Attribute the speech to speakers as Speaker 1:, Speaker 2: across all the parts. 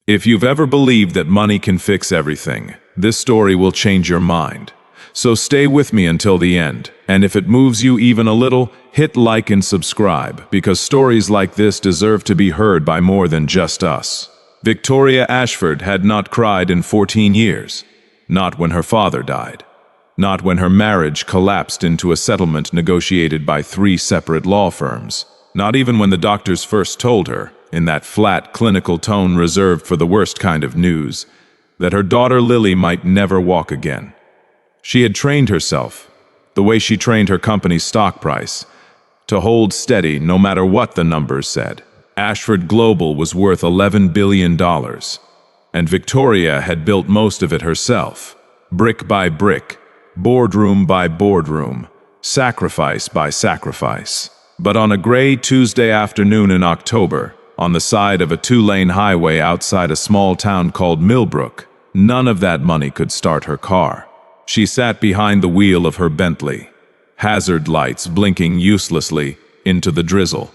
Speaker 1: If you've ever believed that money can fix everything, this story will change your mind. So stay with me until the end, and if it moves you even a little, hit like and subscribe, because stories like this deserve to be heard by more than just us. Victoria Ashford had not cried in 14 years. Not when her father died. Not when her marriage collapsed into a settlement negotiated by 3 separate law firms. Not even when the doctors first told her, in that flat, clinical tone reserved for the worst kind of news, that her daughter Lily might never walk again. She had trained herself, the way she trained her company's stock price, to hold steady no matter what the numbers said. Ashford Global was worth $11 billion, and Victoria had built most of it herself, brick by brick, boardroom by boardroom, sacrifice by sacrifice. But on a gray Tuesday afternoon in October, on the side of a 2-lane highway outside a small town called Millbrook, none of that money could start her car. She sat behind the wheel of her Bentley, hazard lights blinking uselessly into the drizzle,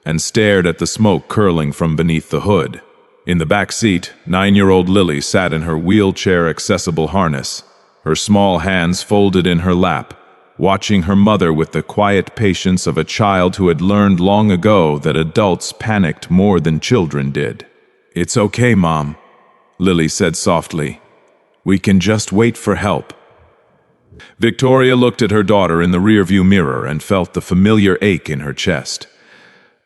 Speaker 1: and stared at the smoke curling from beneath the hood. In the back seat, 9-year-old Lily sat in her wheelchair-accessible harness, her small hands folded in her lap, watching her mother with the quiet patience of a child who had learned long ago that adults panicked more than children did. "It's okay, Mom," Lily said softly. "We can just wait for help." Victoria looked at her daughter in the rearview mirror and felt the familiar ache in her chest.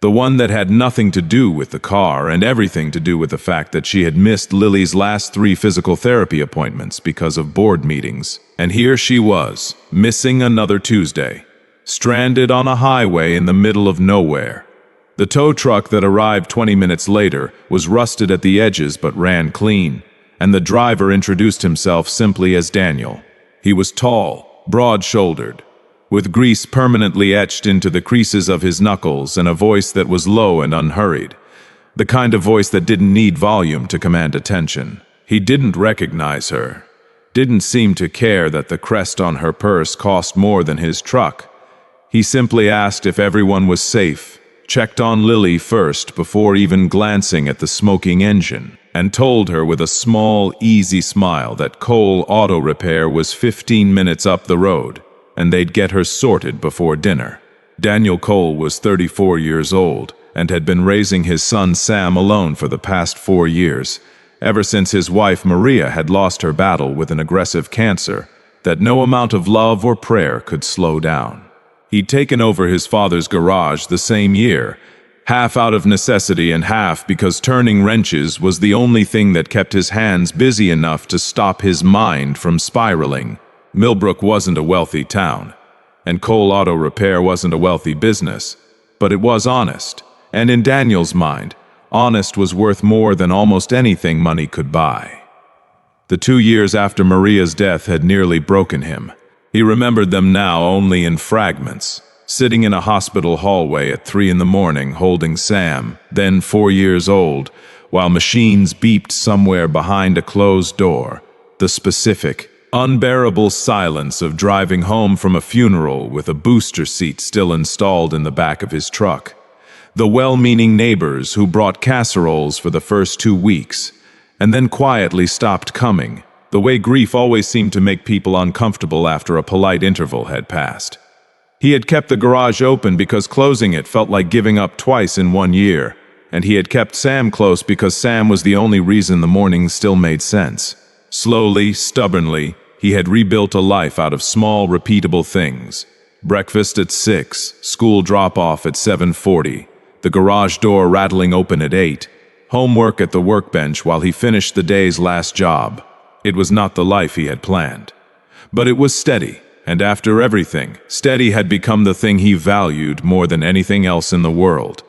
Speaker 1: The one that had nothing to do with the car and everything to do with the fact that she had missed Lily's last 3 physical therapy appointments because of board meetings. And here she was, missing another Tuesday, stranded on a highway in the middle of nowhere. The tow truck that arrived 20 minutes later was rusted at the edges but ran clean, and the driver introduced himself simply as Daniel. He was tall, broad-shouldered, with grease permanently etched into the creases of his knuckles and a voice that was low and unhurried, the kind of voice that didn't need volume to command attention. He didn't recognize her, didn't seem to care that the crest on her purse cost more than his truck. He simply asked if everyone was safe, checked on Lily first before even glancing at the smoking engine, and told her with a small, easy smile that Cole Auto Repair was 15 minutes up the road, and they'd get her sorted before dinner. Daniel Cole was 34 years old and had been raising his son Sam alone for the past 4 years, ever since his wife Maria had lost her battle with an aggressive cancer that no amount of love or prayer could slow down. He'd taken over his father's garage the same year, half out of necessity and half because turning wrenches was the only thing that kept his hands busy enough to stop his mind from spiraling. Millbrook wasn't a wealthy town, and Cole Auto Repair wasn't a wealthy business, but it was honest, and in Daniel's mind, honest was worth more than almost anything money could buy. The 2 years after Maria's death had nearly broken him. He remembered them now only in fragments, sitting in a hospital hallway at 3 in the morning holding Sam, then 4 years old, while machines beeped somewhere behind a closed door, the specific, unbearable silence of driving home from a funeral with a booster seat still installed in the back of his truck. The well-meaning neighbors who brought casseroles for the first 2 weeks, and then quietly stopped coming, the way grief always seemed to make people uncomfortable after a polite interval had passed. He had kept the garage open because closing it felt like giving up twice in 1 year, and he had kept Sam close because Sam was the only reason the mornings still made sense. Slowly, stubbornly, he had rebuilt a life out of small, repeatable things. Breakfast at 6, school drop-off at 7:40, the garage door rattling open at 8, homework at the workbench while he finished the day's last job. It was not the life he had planned. But it was steady, and after everything, steady had become the thing he valued more than anything else in the world.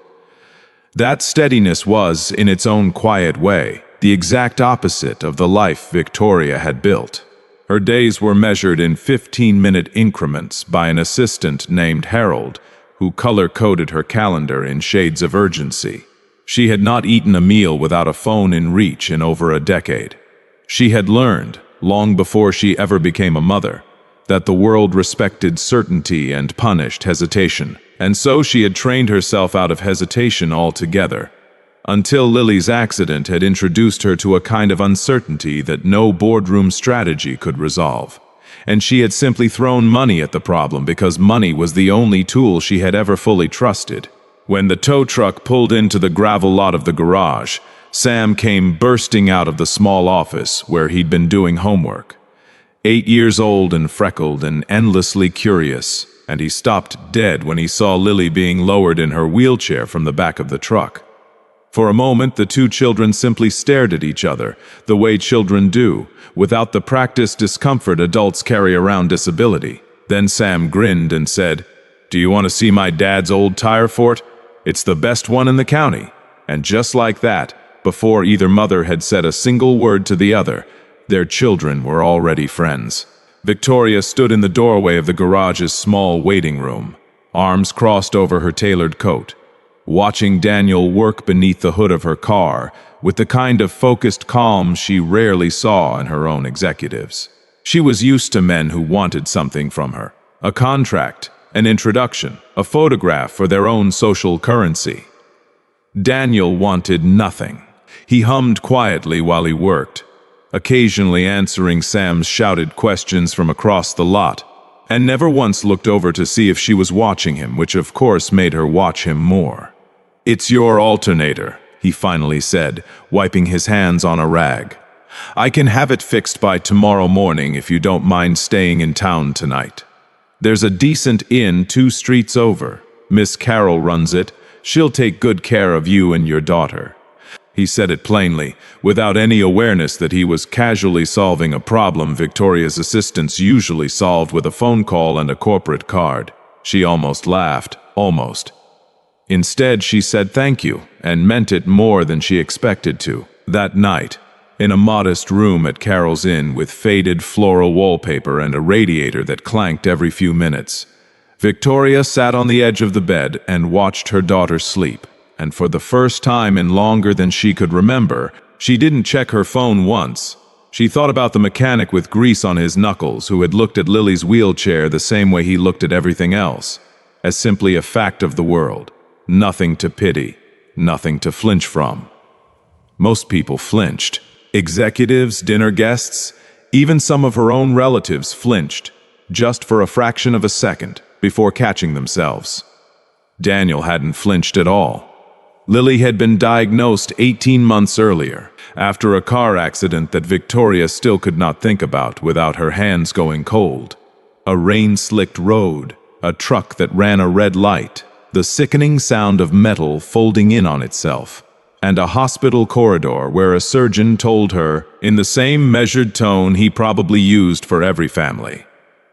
Speaker 1: That steadiness was, in its own quiet way, the exact opposite of the life Victoria had built. Her days were measured in 15-minute increments by an assistant named Harold, who color-coded her calendar in shades of urgency. She had not eaten a meal without a phone in reach in over a decade. She had learned, long before she ever became a mother, that the world respected certainty and punished hesitation, and so she had trained herself out of hesitation altogether. until Lily's accident had introduced her to a kind of uncertainty that no boardroom strategy could resolve. And she had simply thrown money at the problem because money was the only tool she had ever fully trusted. When the tow truck pulled into the gravel lot of the garage, Sam came bursting out of the small office where he'd been doing homework. 8 years old and freckled and endlessly curious, and he stopped dead when he saw Lily being lowered in her wheelchair from the back of the truck. For a moment, the two children simply stared at each other, the way children do, without the practiced discomfort adults carry around disability. Then Sam grinned and said, "Do you want to see my dad's old tire fort? It's the best one in the county." And just like that, before either mother had said a single word to the other, their children were already friends. Victoria stood in the doorway of the garage's small waiting room, arms crossed over her tailored coat, watching Daniel work beneath the hood of her car with the kind of focused calm she rarely saw in her own executives. She was used to men who wanted something from her, a contract, an introduction, a photograph for their own social currency. Daniel wanted nothing. He hummed quietly while he worked, occasionally answering Sam's shouted questions from across the lot, and never once looked over to see if she was watching him, which of course made her watch him more. "It's your alternator," he finally said, wiping his hands on a rag. "I can have it fixed by tomorrow morning if you don't mind staying in town tonight. There's a decent inn 2 streets over. Miss Carol runs it. She'll take good care of you and your daughter." He said it plainly, without any awareness that he was casually solving a problem Victoria's assistants usually solved with a phone call and a corporate card. She almost laughed, almost. Instead, she said thank you, and meant it more than she expected to. That night, in a modest room at Carol's Inn with faded floral wallpaper and a radiator that clanked every few minutes, Victoria sat on the edge of the bed and watched her daughter sleep. And for the first time in longer than she could remember, she didn't check her phone once. She thought about the mechanic with grease on his knuckles who had looked at Lily's wheelchair the same way he looked at everything else, as simply a fact of the world. Nothing to pity, nothing to flinch from. Most people flinched. Executives, dinner guests, even some of her own relatives flinched, just for a fraction of a second, before catching themselves. Daniel hadn't flinched at all. Lily had been diagnosed 18 months earlier, after a car accident that Victoria still could not think about without her hands going cold. A rain-slicked road, a truck that ran a red light, the sickening sound of metal folding in on itself, and a hospital corridor where a surgeon told her, in the same measured tone he probably used for every family,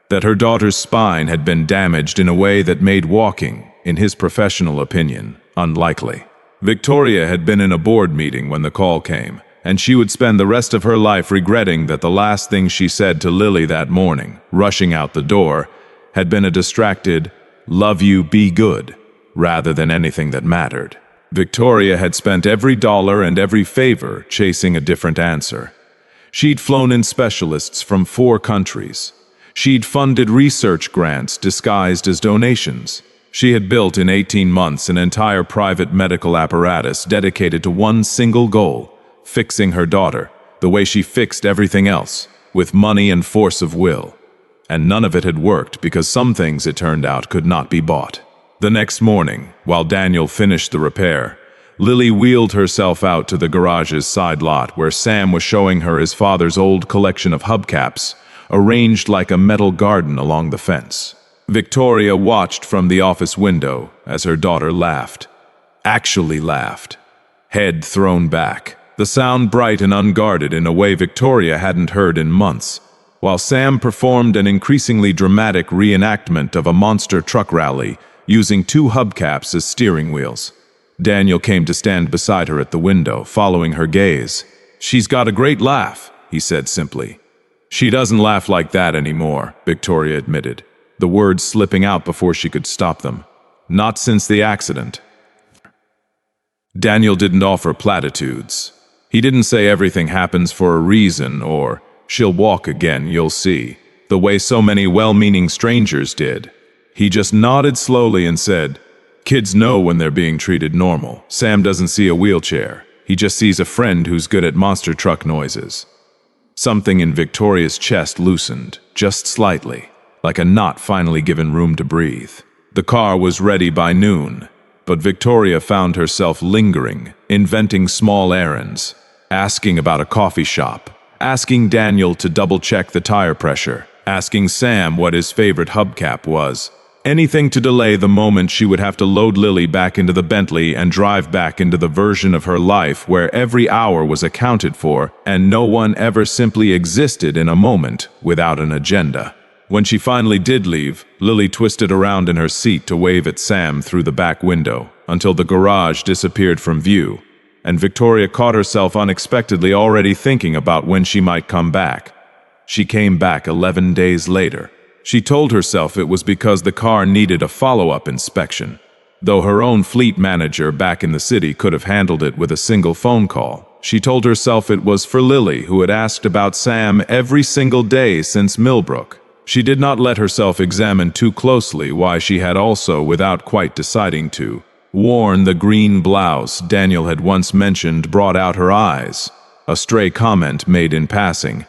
Speaker 1: that her daughter's spine had been damaged in a way that made walking, in his professional opinion, unlikely. Victoria had been in a board meeting when the call came, and she would spend the rest of her life regretting that the last thing she said to Lily that morning, rushing out the door, had been a distracted, "Love you, be good," rather than anything that mattered. Victoria had spent every dollar and every favor chasing a different answer. She'd flown in specialists from 4 countries. She'd funded research grants disguised as donations. She had built in 18 months an entire private medical apparatus dedicated to one single goal, fixing her daughter, the way she fixed everything else, with money and force of will. And none of it had worked because some things, it turned out, could not be bought. The next morning, while Daniel finished the repair, Lily wheeled herself out to the garage's side lot where Sam was showing her his father's old collection of hubcaps, arranged like a metal garden along the fence. Victoria watched from the office window as her daughter laughed. Actually laughed. Head thrown back, the sound bright and unguarded in a way Victoria hadn't heard in months, while Sam performed an increasingly dramatic reenactment of a monster truck rally using 2 hubcaps as steering wheels. Daniel came to stand beside her at the window, following her gaze. "She's got a great laugh," he said simply. "She doesn't laugh like that anymore," Victoria admitted, the words slipping out before she could stop them. "Not since the accident." Daniel didn't offer platitudes. He didn't say everything happens for a reason or, "She'll walk again, you'll see," the way so many well-meaning strangers did. He just nodded slowly and said, Kids know when they're being treated normal. Sam doesn't see a wheelchair. He just sees a friend who's good at monster truck noises. Something in Victoria's chest loosened, just slightly, like a knot finally given room to breathe. The car was ready by noon, but Victoria found herself lingering, inventing small errands, asking about a coffee shop, asking Daniel to double-check the tire pressure, asking Sam what his favorite hubcap was. Anything to delay the moment she would have to load Lily back into the Bentley and drive back into the version of her life where every hour was accounted for and no one ever simply existed in a moment without an agenda. When she finally did leave, Lily twisted around in her seat to wave at Sam through the back window until the garage disappeared from view, and Victoria caught herself unexpectedly already thinking about when she might come back. She came back 11 days later. She told herself it was because the car needed a follow-up inspection, though her own fleet manager back in the city could have handled it with a single phone call. She told herself it was for Lily, who had asked about Sam every single day since Millbrook. She did not let herself examine too closely why she had also, without quite deciding to, worn the green blouse Daniel had once mentioned brought out her eyes. A stray comment made in passing,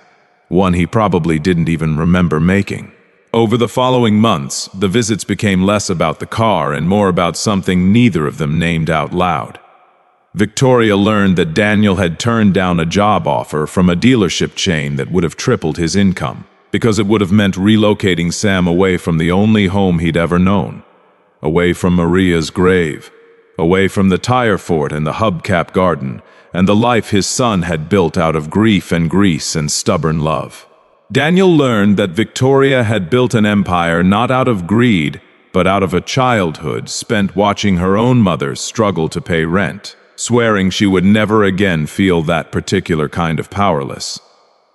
Speaker 1: one he probably didn't even remember making. Over the following months, the visits became less about the car and more about something neither of them named out loud. Victoria learned that Daniel had turned down a job offer from a dealership chain that would have tripled his income, because it would have meant relocating Sam away from the only home he'd ever known, away from Maria's grave, away from the tire fort and the hubcap garden, and the life his son had built out of grief and grease and stubborn love. Daniel learned that Victoria had built an empire not out of greed, but out of a childhood spent watching her own mother struggle to pay rent, swearing she would never again feel that particular kind of powerless,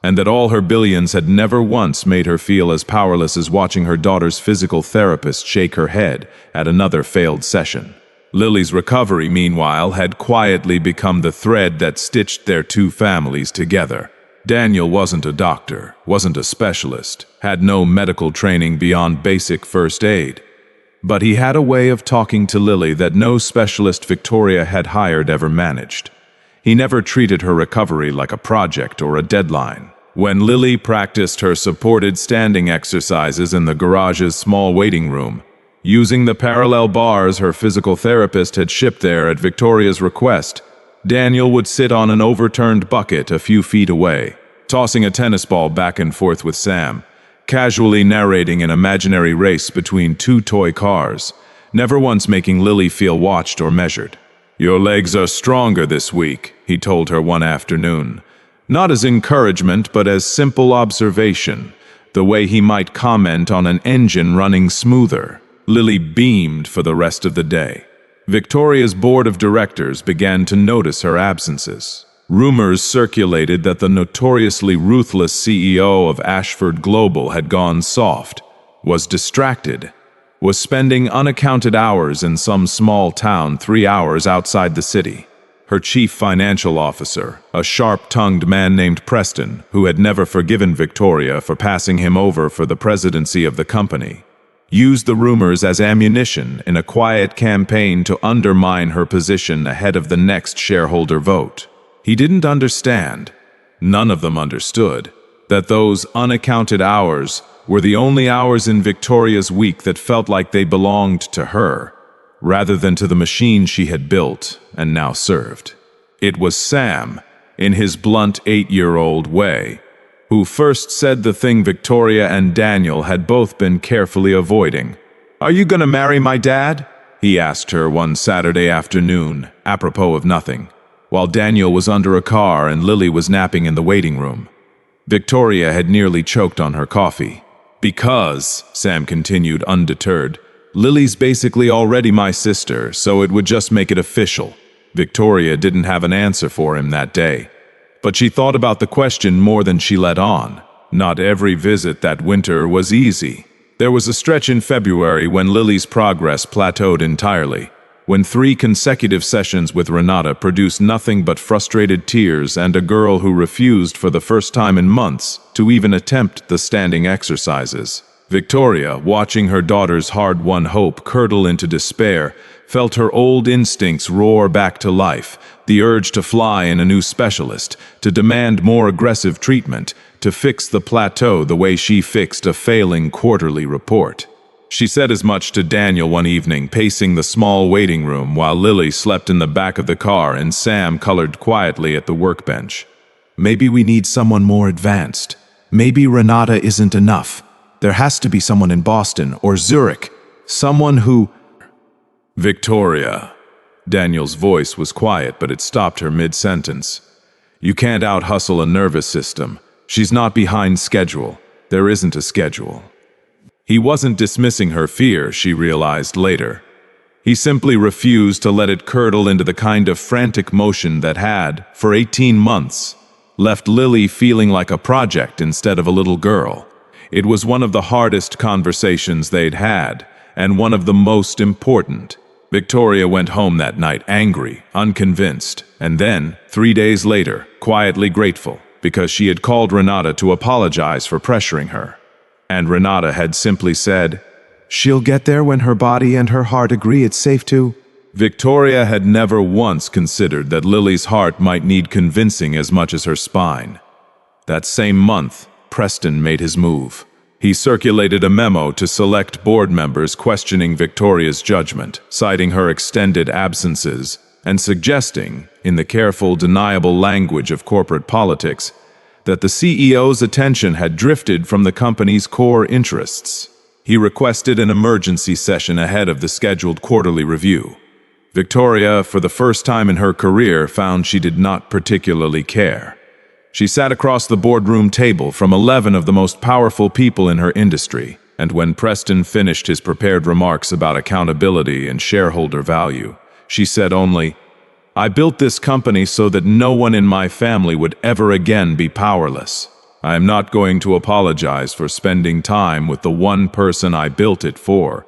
Speaker 1: and that all her billions had never once made her feel as powerless as watching her daughter's physical therapist shake her head at another failed session. Lily's recovery, meanwhile, had quietly become the thread that stitched their two families together. Daniel wasn't a doctor, wasn't a specialist, had no medical training beyond basic first aid. But he had a way of talking to Lily that no specialist Victoria had hired ever managed. He never treated her recovery like a project or a deadline. When Lily practiced her supported standing exercises in the garage's small waiting room, using the parallel bars her physical therapist had shipped there at Victoria's request, Daniel would sit on an overturned bucket a few feet away, tossing a tennis ball back and forth with Sam, casually narrating an imaginary race between two toy cars, never once making Lily feel watched or measured. "Your legs are stronger this week," he told her one afternoon, not as encouragement but as simple observation, the way he might comment on an engine running smoother. Lily beamed for the rest of the day. Victoria's board of directors began to notice her absences. Rumors circulated that the notoriously ruthless CEO of Ashford Global had gone soft, was distracted, was spending unaccounted hours in some small town 3 hours outside the city. Her chief financial officer, a sharp-tongued man named Preston, who had never forgiven Victoria for passing him over for the presidency of the company, used the rumors as ammunition in a quiet campaign to undermine her position ahead of the next shareholder vote. He didn't understand, none of them understood, that those unaccounted hours were the only hours in Victoria's week that felt like they belonged to her, rather than to the machine she had built and now served. It was Sam, in his blunt 8-year-old way, who first said the thing Victoria and Daniel had both been carefully avoiding. "Are you gonna marry my dad?" he asked her one Saturday afternoon, apropos of nothing, while Daniel was under a car and Lily was napping in the waiting room. Victoria had nearly choked on her coffee. "Because," Sam continued undeterred, "Lily's basically already my sister, so it would just make it official." Victoria didn't have an answer for him that day, but she thought about the question more than she let on. Not every visit that winter was easy. There was a stretch in February when Lily's progress plateaued entirely, when 3 consecutive sessions with Renata produced nothing but frustrated tears and a girl who refused for the first time in months to even attempt the standing exercises. Victoria, watching her daughter's hard-won hope curdle into despair, felt her old instincts roar back to life, the urge to fly in a new specialist, to demand more aggressive treatment, to fix the plateau the way she fixed a failing quarterly report. She said as much to Daniel one evening, pacing the small waiting room while Lily slept in the back of the car and Sam colored quietly at the workbench. Maybe we need someone more advanced. Maybe Renata isn't enough. There has to be someone in Boston or Zurich. Someone who...
Speaker 2: Victoria. Daniel's voice was quiet, but it stopped her mid-sentence. You can't out-hustle a nervous system. She's not behind schedule. There isn't a schedule. He wasn't dismissing her fear, she realized later. He simply refused to let it curdle into the kind of frantic motion that had, for 18 months, left Lily feeling like a project instead of a little girl. It was one of the hardest conversations they'd had, and one of the most important. Victoria went home that night angry, unconvinced, and then, 3 days later, quietly grateful, because she had called Renata to apologize for pressuring her. And Renata had simply said, "She'll get there when her body and her heart agree it's safe to." Victoria had never once considered that Lily's heart might need convincing as much as her spine. That same month, Preston made his move. He circulated a memo to select board members questioning Victoria's judgment, citing her extended absences, and suggesting, in the careful, deniable language of corporate politics, that the CEO's attention had drifted from the company's core interests. He requested an emergency session ahead of the scheduled quarterly review. Victoria, for the first time in her career, found she did not particularly care. She sat across the boardroom table from 11 of the most powerful people in her industry, and when Preston finished his prepared remarks about accountability and shareholder value, she said only, "I built this company so that no one in my family would ever again be powerless. I am not going to apologize for spending time with the one person I built it for."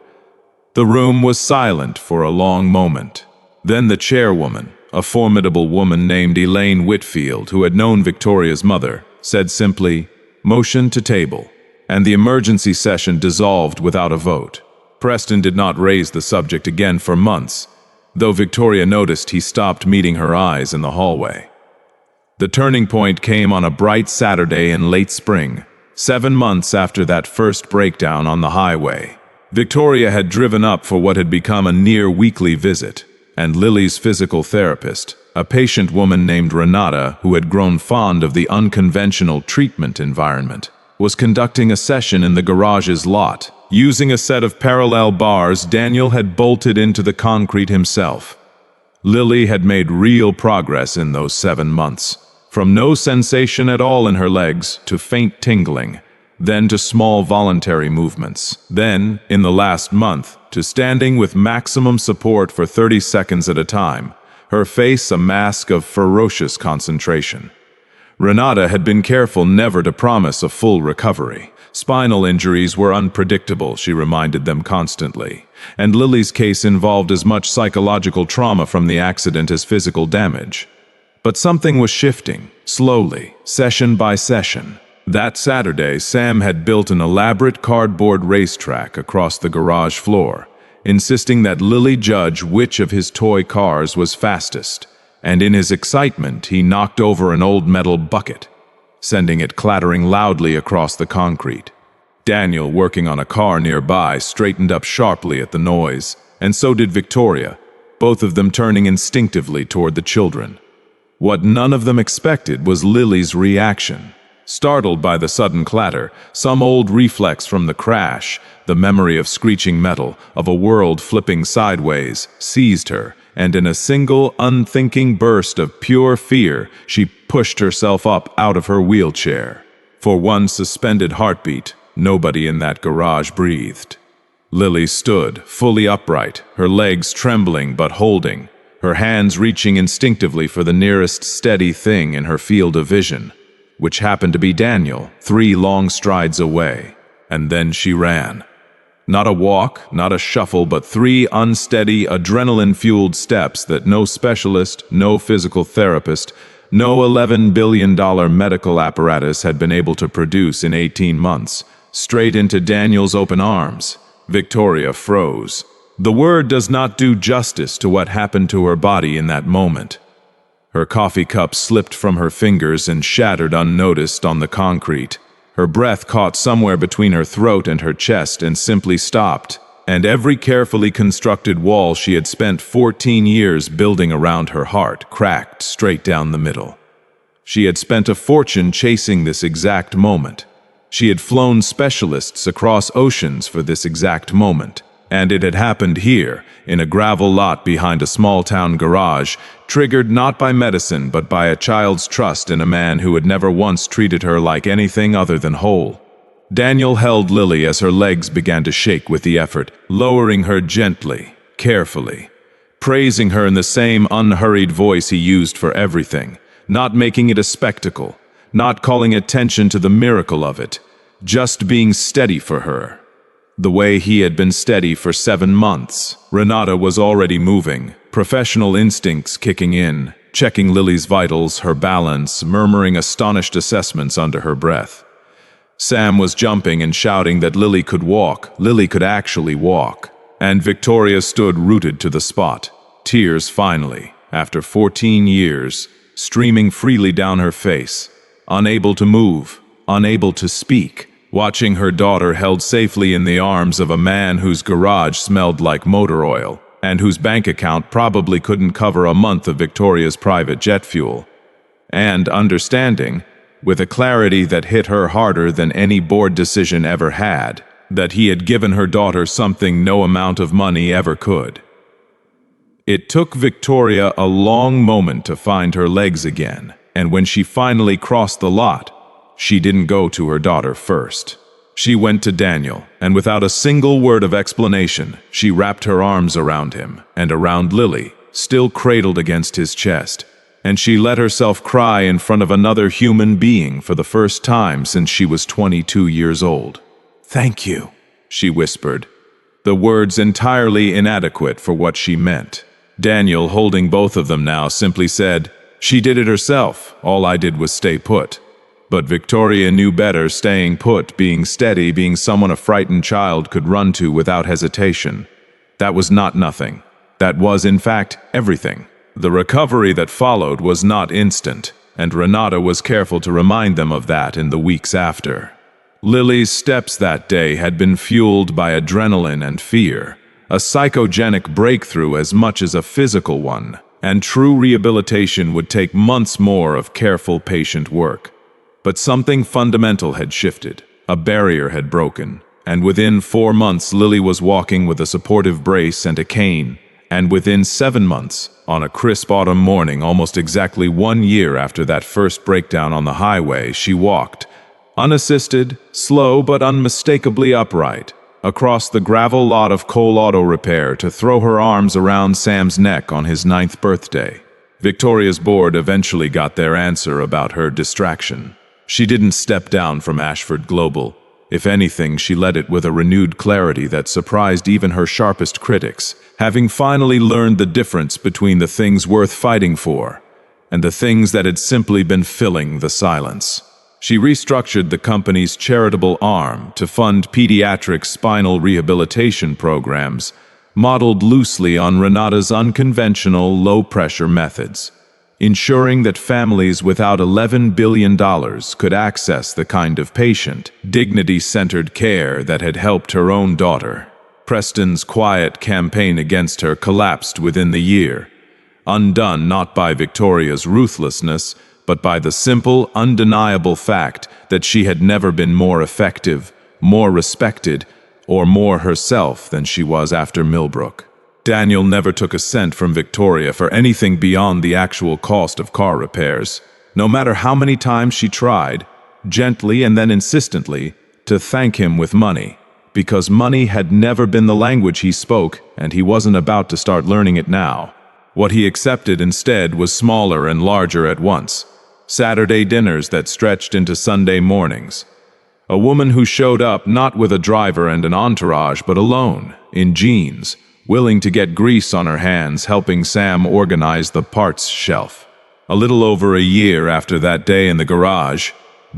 Speaker 2: The room was silent for a long moment. Then the chairwoman, a formidable woman named Elaine Whitfield, who had known Victoria's mother, said simply, "Motion to table," and the emergency session dissolved without a vote. Preston did not raise the subject again for months, though Victoria noticed he stopped meeting her eyes in the hallway. The turning point came on a bright Saturday in late spring, 7 months after that first breakdown on the highway. Victoria had driven up for what had become a near-weekly visit, and Lily's physical therapist, a patient woman named Renata who had grown fond of the unconventional treatment environment, was conducting a session in the garage's lot. Using a set of parallel bars, Daniel had bolted into the concrete himself. Lily had made real progress in those 7 months, from no sensation at all in her legs to faint tingling, then to small voluntary movements, then, in the last month, to standing with maximum support for 30 seconds at a time, her face a mask of ferocious concentration. Renata had been careful never to promise a full recovery. Spinal injuries were unpredictable, she reminded them constantly, and Lily's case involved as much psychological trauma from the accident as physical damage. But something was shifting, slowly, session by session. That Saturday, Sam had built an elaborate cardboard racetrack across the garage floor, insisting that Lily judge which of his toy cars was fastest, and in his excitement he knocked over an old metal bucket, sending it clattering loudly across the concrete. Daniel, working on a car nearby, straightened up sharply at the noise, and so did Victoria, both of them turning instinctively toward the children. What none of them expected was Lily's reaction. Startled by the sudden clatter, some old reflex from the crash, the memory of screeching metal, of a world flipping sideways, seized her, and in a single, unthinking burst of pure fear, she pushed herself up out of her wheelchair. For one suspended heartbeat, nobody in that garage breathed. Lily stood, fully upright, her legs trembling but holding, her hands reaching instinctively for the nearest steady thing in her field of vision, which happened to be Daniel, 3 long strides away. And then she ran. Not a walk, not a shuffle, but 3 unsteady, adrenaline-fueled steps that no specialist, no physical therapist, no $11 billion medical apparatus had been able to produce in 18 months, straight into Daniel's open arms. Victoria froze.
Speaker 1: The word does not do justice to what happened to her body in that moment. Her coffee cup slipped from her fingers and shattered unnoticed on the concrete. Her breath caught somewhere between her throat and her chest and simply stopped, and every carefully constructed wall she had spent 14 years building around her heart cracked straight down the middle. She had spent a fortune chasing this exact moment. She had flown specialists across oceans for this exact moment. And it had happened here, in a gravel lot behind a small-town garage, triggered not by medicine but by a child's trust in a man who had never once treated her like anything other than whole. Daniel held Lily as her legs began to shake with the effort, lowering her gently, carefully, praising her in the same unhurried voice he used for everything, not making it a spectacle, not calling attention to the miracle of it, just being steady for her. The way he had been steady for 7 months. Renata was already moving, professional instincts kicking in, checking Lily's vitals, her balance, murmuring astonished assessments under her breath. Sam was jumping and shouting that Lily could walk, Lily could actually walk. And Victoria stood rooted to the spot, tears finally, after 14 years, streaming freely down her face, unable to move, unable to speak, watching her daughter held safely in the arms of a man whose garage smelled like motor oil, and whose bank account probably couldn't cover a month of Victoria's private jet fuel. And understanding, with a clarity that hit her harder than any board decision ever had, that he had given her daughter something no amount of money ever could. It took Victoria a long moment to find her legs again, and when she finally crossed the lot, she didn't go to her daughter first. She went to Daniel, and without a single word of explanation, she wrapped her arms around him and around Lily, still cradled against his chest, and she let herself cry in front of another human being for the first time since she was 22 years old. "Thank you," she whispered, the words entirely inadequate for what she meant. Daniel, holding both of them now, simply said, "She did it herself. All I did was stay put." But Victoria knew better, staying put, being steady, being someone a frightened child could run to without hesitation. That was not nothing. That was, in fact, everything. The recovery that followed was not instant, and Renata was careful to remind them of that in the weeks after. Lily's steps that day had been fueled by adrenaline and fear, a psychogenic breakthrough as much as a physical one, and true rehabilitation would take months more of careful, patient work. But something fundamental had shifted, a barrier had broken, and within 4 months Lily was walking with a supportive brace and a cane, and within 7 months, on a crisp autumn morning almost exactly 1 year after that first breakdown on the highway, she walked, unassisted, slow but unmistakably upright, across the gravel lot of Cole Auto Repair to throw her arms around Sam's neck on his 9th birthday. Victoria's board eventually got their answer about her distraction. She didn't step down from Ashford Global. If anything, she led it with a renewed clarity that surprised even her sharpest critics, having finally learned the difference between the things worth fighting for and the things that had simply been filling the silence. She restructured the company's charitable arm to fund pediatric spinal rehabilitation programs, modeled loosely on Renata's unconventional, low-pressure methods, ensuring that families without $11 billion could access the kind of patient, dignity-centered care that had helped her own daughter. Preston's quiet campaign against her collapsed within the year, undone not by Victoria's ruthlessness, but by the simple, undeniable fact that she had never been more effective, more respected, or more herself than she was after Millbrook. Daniel never took a cent from Victoria for anything beyond the actual cost of car repairs, no matter how many times she tried, gently and then insistently, to thank him with money, because money had never been the language he spoke, and he wasn't about to start learning it now. What he accepted instead was smaller and larger at once. Saturday dinners that stretched into Sunday mornings. A woman who showed up not with a driver and an entourage, but alone, in jeans, willing to get grease on her hands, helping Sam organize the parts shelf. A little over a year after that day in the garage,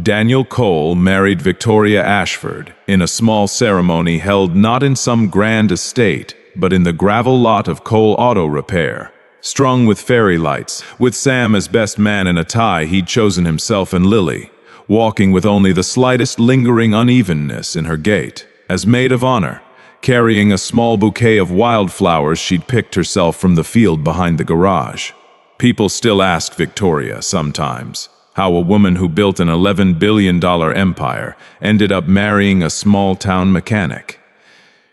Speaker 1: Daniel Cole married Victoria Ashford in a small ceremony held not in some grand estate, but in the gravel lot of Cole Auto Repair. Strung with fairy lights, with Sam as best man in a tie he'd chosen himself and Lily, walking with only the slightest lingering unevenness in her gait, as maid of honor, carrying a small bouquet of wildflowers she'd picked herself from the field behind the garage. People still ask Victoria sometimes how a woman who built an $11 billion empire ended up marrying a small-town mechanic.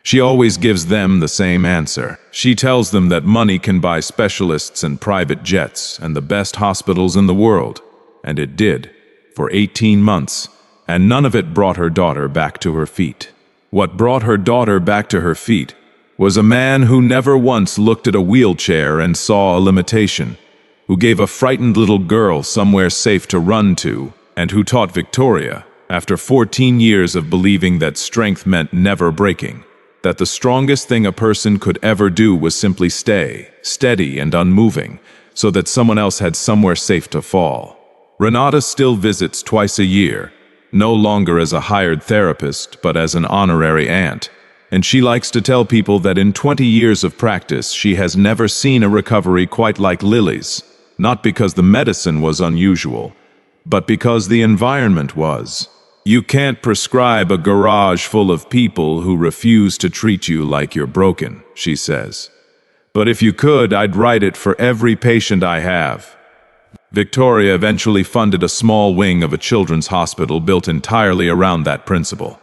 Speaker 1: She always gives them the same answer. She tells them that money can buy specialists and private jets and the best hospitals in the world. And it did, for 18 months, and none of it brought her daughter back to her feet. What brought her daughter back to her feet was a man who never once looked at a wheelchair and saw a limitation, who gave a frightened little girl somewhere safe to run to, and who taught Victoria, after 14 years of believing that strength meant never breaking, that the strongest thing a person could ever do was simply stay, steady and unmoving, so that someone else had somewhere safe to fall. Renata still visits twice a year, no longer as a hired therapist, but as an honorary aunt, and she likes to tell people that in 20 years of practice she has never seen a recovery quite like Lily's, not because the medicine was unusual, but because the environment was. You can't prescribe a garage full of people who refuse to treat you like you're broken, she says. But if you could, I'd write it for every patient I have. Victoria eventually funded a small wing of a children's hospital built entirely around that principle.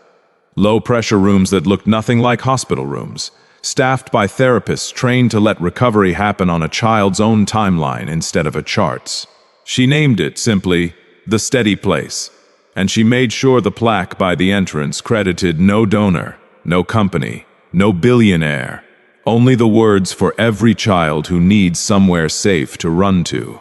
Speaker 1: Low-pressure rooms that looked nothing like hospital rooms, staffed by therapists trained to let recovery happen on a child's own timeline instead of a chart's. She named it simply The Steady Place, and she made sure the plaque by the entrance credited no donor, no company, no billionaire, only the words for every child who needs somewhere safe to run to.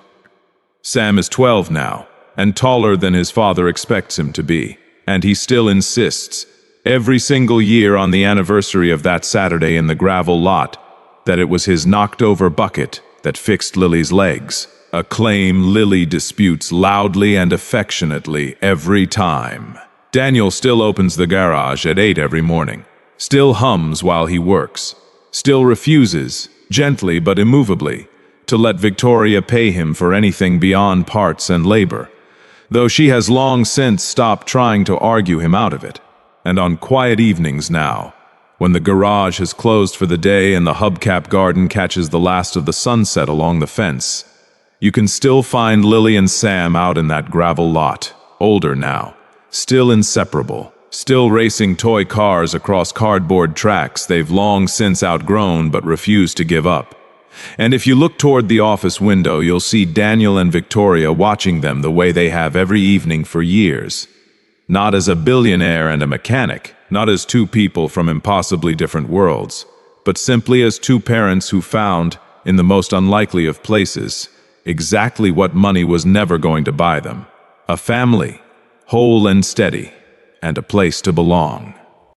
Speaker 1: Sam is 12 now, and taller than his father expects him to be, and he still insists, every single year on the anniversary of that Saturday in the gravel lot, that it was his knocked-over bucket that fixed Lily's legs, a claim Lily disputes loudly and affectionately every time. Daniel still opens the garage at 8 every morning, still hums while he works, still refuses, gently but immovably, to let Victoria pay him for anything beyond parts and labor, though she has long since stopped trying to argue him out of it. And on quiet evenings now, when the garage has closed for the day and the hubcap garden catches the last of the sunset along the fence, you can still find Lily and Sam out in that gravel lot, older now, still inseparable, still racing toy cars across cardboard tracks they've long since outgrown but refuse to give up. And if you look toward the office window, you'll see Daniel and Victoria watching them the way they have every evening for years. Not as a billionaire and a mechanic, not as two people from impossibly different worlds, but simply as two parents who found, in the most unlikely of places, exactly what money was never going to buy them: a family, whole and steady, and a place to belong.